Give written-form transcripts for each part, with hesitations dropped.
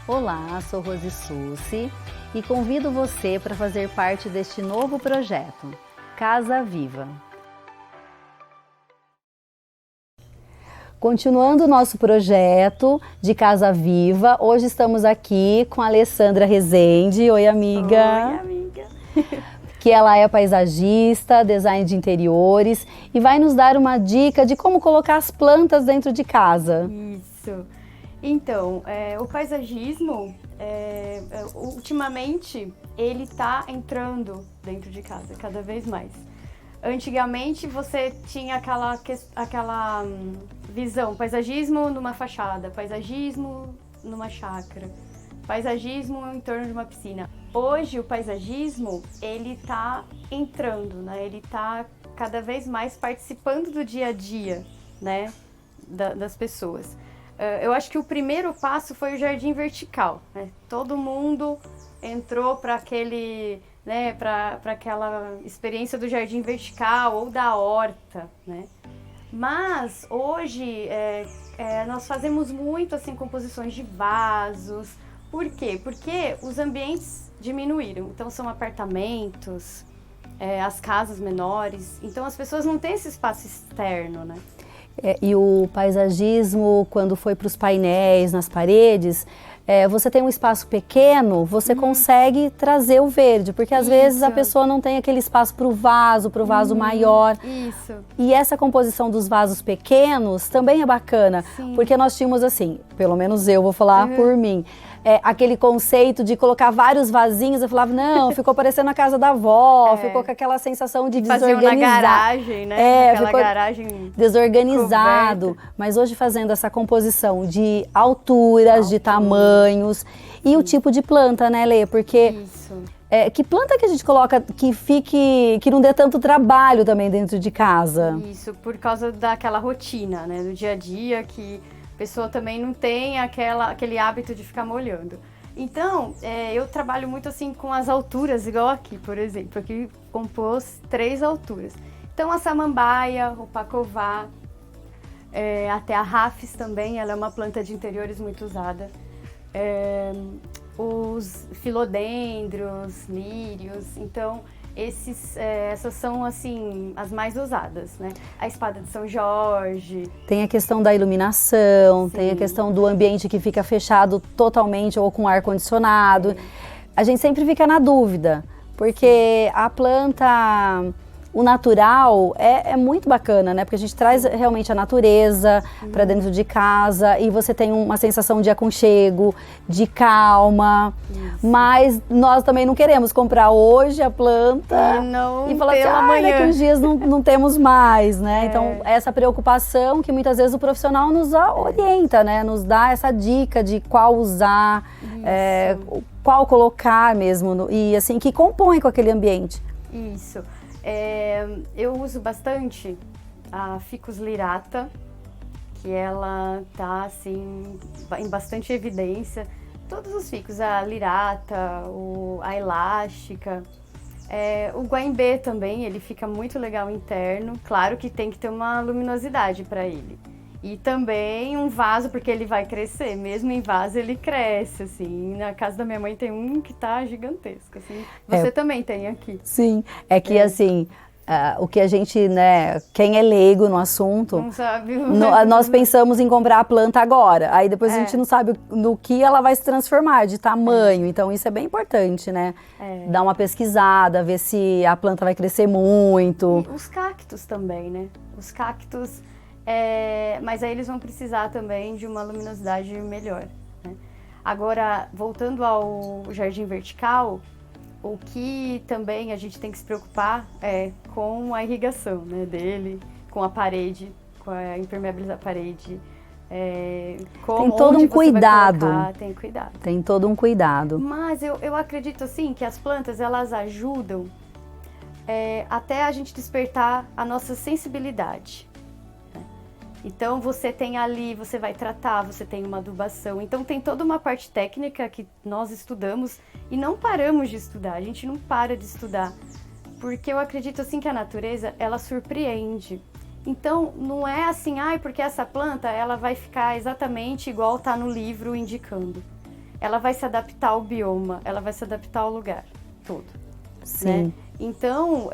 Olá, sou Rose Sussi e convido você para fazer parte deste novo projeto, Casa Viva. Continuando o nosso projeto de Casa Viva, hoje estamos aqui com a Alessandra Rezende. Oi, amiga. Oi, amiga. Que ela é paisagista, design de interiores e vai nos dar uma dica de como colocar as plantas dentro de casa. Isso. Então, o paisagismo, ultimamente, ele está entrando dentro de casa, cada vez mais. Antigamente, você tinha aquela visão, paisagismo numa fachada, paisagismo numa chácara, paisagismo em torno de uma piscina. Hoje, o paisagismo, ele está entrando, né? Ele está cada vez mais participando do dia a dia, né, das pessoas. Eu acho que o primeiro passo foi o jardim vertical, né? Todo mundo entrou para aquele, né, para aquela experiência do jardim vertical ou da horta, né? Mas hoje nós fazemos muito assim composições de vasos. Por quê? Porque os ambientes diminuíram. Então são apartamentos, as casas menores. Então as pessoas não têm esse espaço externo, né? E o paisagismo, quando foi para os painéis nas paredes, você tem um espaço pequeno, você consegue trazer o verde, porque às vezes a pessoa não tem aquele espaço para o vaso maior. Isso. E essa composição dos vasos pequenos também é bacana, porque nós tínhamos assim, pelo menos eu vou falar por mim, aquele conceito de colocar vários vasinhos. Eu falava, não, ficou parecendo a casa da avó, ficou com aquela sensação de desorganizado. Faziam na garagem, né? Aquela garagem desorganizado. Coberta. Mas hoje fazendo essa composição de alturas, de tamanhos e o tipo de planta, né, Lê? Porque que planta que a gente coloca que não dê tanto trabalho também dentro de casa? Isso, por causa daquela rotina, né, do dia a dia, que a pessoa também não tem aquele hábito de ficar molhando. Então, eu trabalho muito assim com as alturas, igual aqui, por exemplo. Aqui compôs 3 alturas. Então, a samambaia, o pacová, até a rafis também, ela é uma planta de interiores muito usada. Os filodendros, lírios, então essas são assim as mais usadas, né? A espada de São Jorge. Tem a questão da iluminação, tem a questão do ambiente que fica fechado totalmente ou com ar condicionado. A gente sempre fica na dúvida, porque a planta, o natural é muito bacana, né? Porque a gente traz realmente a natureza para dentro de casa e você tem uma sensação de aconchego, de calma. Mas nós também não queremos comprar hoje a planta e falar assim, daqui uns dias não temos mais, né? Então, essa preocupação que muitas vezes o profissional nos orienta, né? Nos dá essa dica de qual usar, qual colocar mesmo, e assim, que compõe com aquele ambiente. Isso. Eu uso bastante a Ficus lyrata, que ela tá assim em bastante evidência. Todos os ficus, a lyrata, a elástica, o guaimbê também, ele fica muito legal interno. Claro que tem que ter uma luminosidade para ele. E também um vaso, porque ele vai crescer, mesmo em vaso ele cresce, assim. Na casa da minha mãe tem um que tá gigantesco, assim. Você também tem aqui. Sim, é que assim, o que a gente, né, quem é leigo no assunto, não sabe. Nós pensamos em comprar a planta agora, aí depois a gente não sabe no que ela vai se transformar, de tamanho, então isso é bem importante, né? Dar uma pesquisada, ver se a planta vai crescer muito. E os cactos também, né? Os cactos... mas aí eles vão precisar também de uma luminosidade melhor, né? Agora, voltando ao jardim vertical, o que também a gente tem que se preocupar é com a irrigação, né, dele, com a parede, com a impermeabilizar a parede. Tem todo um cuidado. Tem cuidado. Tem todo um cuidado. Mas eu acredito assim que as plantas, elas ajudam até a gente despertar a nossa sensibilidade. Então você tem ali, você vai tratar, você tem uma adubação. Então tem toda uma parte técnica que nós estudamos e não paramos de estudar. A gente não para de estudar, porque eu acredito assim que a natureza, ela surpreende. Então não é assim, porque essa planta ela vai ficar exatamente igual tá no livro indicando. ela vai se adaptar ao bioma, ela vai se adaptar ao lugar todo. Sim. Né? Então,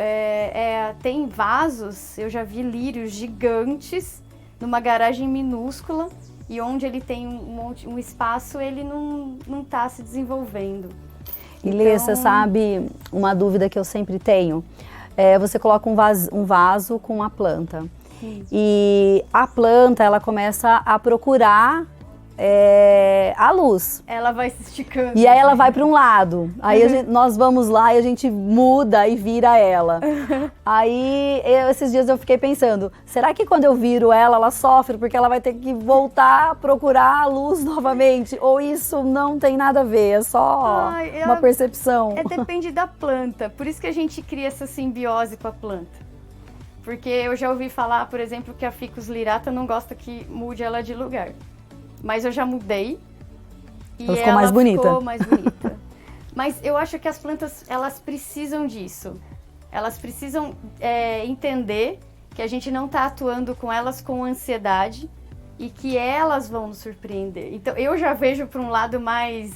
tem vasos, eu já vi lírios gigantes numa garagem minúscula e onde ele tem um espaço, ele não está se desenvolvendo. E Lê, você sabe uma dúvida que eu sempre tenho? Você coloca um vaso com uma planta. Sim. E a planta, ela começa a procurar a luz. Ela vai se esticando. E aí ela vai para um lado. Aí nós vamos lá e a gente muda e vira ela. Aí esses dias eu fiquei pensando, será que quando eu viro ela, ela sofre porque ela vai ter que voltar a procurar a luz novamente? Ou isso não tem nada a ver, é só uma percepção? Depende da planta. Por isso que a gente cria essa simbiose com a planta. Porque eu já ouvi falar, por exemplo, que a Ficus lirata não gosta que mude ela de lugar. Mas eu já mudei e ela ficou mais bonita. Ficou mais bonita. Mas eu acho que as plantas, elas precisam disso. Elas precisam entender que a gente não está atuando com elas com ansiedade e que elas vão nos surpreender. Então eu já vejo por um lado mais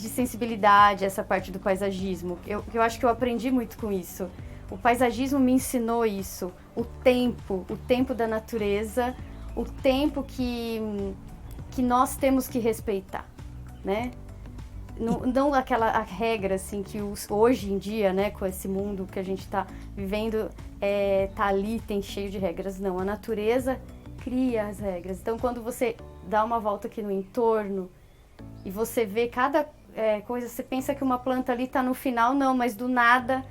de sensibilidade essa parte do paisagismo. Eu acho que eu aprendi muito com isso. O paisagismo me ensinou isso. O tempo da natureza, o tempo que nós temos que respeitar, né? Não a regra, assim, que hoje em dia, né, com esse mundo que a gente está vivendo, tá ali, tem cheio de regras. Não, a natureza cria as regras. Então, quando você dá uma volta aqui no entorno e você vê cada coisa, você pensa que uma planta ali está no final, não, mas do nada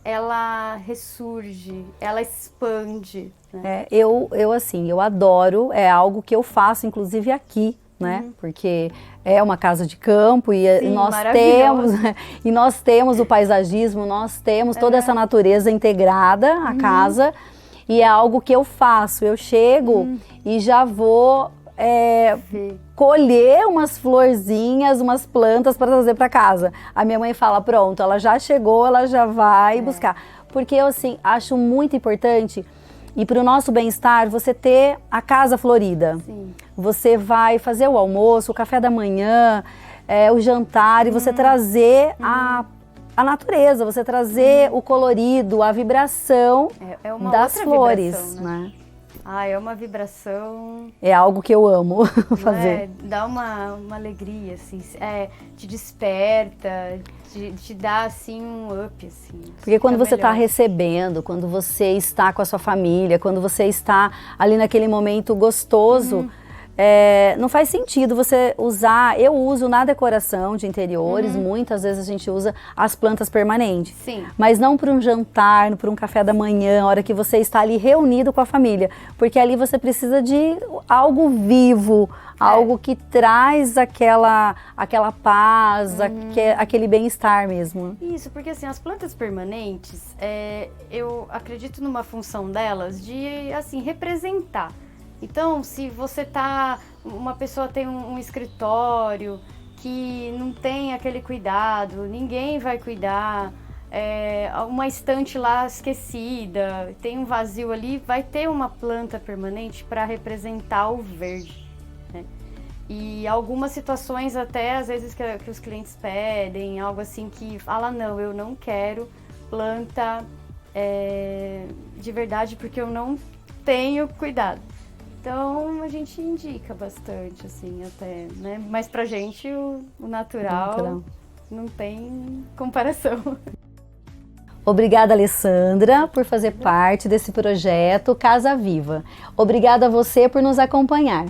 ela ressurge, ela expande. Né? Eu adoro, é algo que eu faço, inclusive aqui, né? Porque é uma casa de campo e Sim, nós temos o paisagismo, nós temos toda essa natureza integrada à casa e é algo que eu faço. Eu chego e já vou colher umas florzinhas, umas plantas para trazer para casa. A minha mãe fala, pronto, ela já chegou, ela já vai buscar. Porque eu, assim, acho muito importante e para o nosso bem-estar você ter a casa florida. Sim. Você vai fazer o almoço, o café da manhã, o jantar e você trazer a natureza, você trazer o colorido, a vibração das flores. Vibração, né? É uma vibração... É algo que eu amo fazer. Dá uma alegria, assim, te desperta, te dá, assim, um up, assim. Porque quando você está recebendo, quando você está com a sua família, quando você está ali naquele momento gostoso, não faz sentido você usar... Eu uso na decoração de interiores, muitas vezes a gente usa as plantas permanentes. Sim. Mas não para um jantar, para um café da manhã, a hora que você está ali reunido com a família. Porque ali você precisa de algo vivo, algo que traz aquela paz, aquele bem-estar mesmo. Isso, porque assim, as plantas permanentes, eu acredito numa função delas de, assim, representar. Então, se você uma pessoa tem um escritório que não tem aquele cuidado, ninguém vai cuidar, uma estante lá esquecida, tem um vazio ali, vai ter uma planta permanente para representar o verde, né? E algumas situações até, às vezes, que os clientes pedem, algo assim que fala, não, eu não quero planta de verdade porque eu não tenho cuidado. Então, a gente indica bastante, assim, até, né? Mas pra gente, o natural não tem comparação. Obrigada, Alessandra, por fazer parte desse projeto Casa Viva. Obrigada a você por nos acompanhar.